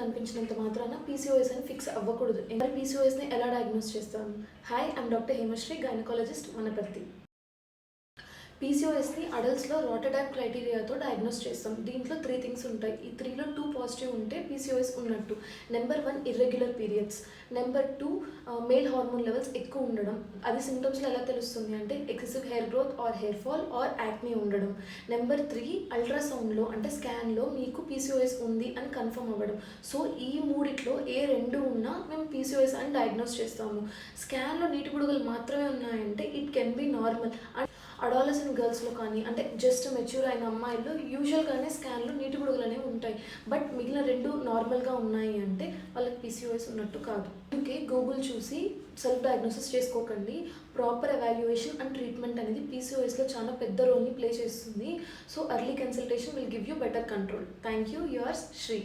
కనిపించినంత మాత్రాన పీసీఓఎస్ అని ఫిక్స్ అవ్వకూడదు. మరి పీసీఓఎస్ని ఎలా డయాగ్నోస్ చేస్తాను? Hi, I'm doctor Hemasri, gynaecologist, Wanaparthy. పీసీఓఎస్ని అడల్ట్స్లో రాటర్డామ్ క్రైటీరియాతో డయాగ్నోస్ చేస్తాం. దీంట్లో 3 థింగ్స్ ఉంటాయి. ఈ 3లో 2 పాజిటివ్ ఉంటే పీసీఓఎస్ ఉన్నట్టు. Number 1 irregular periods. Number 2 male hormone levels ఎక్కువ ఉండడం. అది సిమ్టమ్స్లో ఎలా తెలుస్తుంది అంటే excessive hair growth or hair fall or acne ఉండడం. నెంబర్ 3 అల్ట్రాసౌండ్లో అంటే స్కాన్లో మీకు పీసీఓఎస్ ఉంది అని కన్ఫర్మ్ అవ్వడం. సో ఈ మూడిట్లో ఏ 2 ఉన్నా మేము పీసీఓఎస్ అని డయాగ్నోస్ చేస్తాము. స్కాన్లో నీటి బుడగలు మాత్రమే ఉన్నాయంటే it can be normal. Adolescent గర్ల్స్లో కానీ అంటే జస్ట్ మెచ్యూర్ అయిన అమ్మాయిల్లో యూజువల్గానే స్కాన్లో నీటి బుడగలు అనేవి ఉంటాయి. బట్ మిగిలిన 2 నార్మల్గా ఉన్నాయి అంటే వాళ్ళకి పీసీఓఎస్ ఉన్నట్టు కాదు. అందుకే గూగుల్ చూసి సెల్ఫ్ డయాగ్నోసిస్ చేసుకోకండి. ప్రాపర్ ఎవాల్యుయేషన్ అండ్ ట్రీట్మెంట్ అనేది పీసీఓఎస్లో చాలా పెద్ద రోల్ని ప్లే చేస్తుంది. So early consultation will give you better control. Thank you. Yours Shri.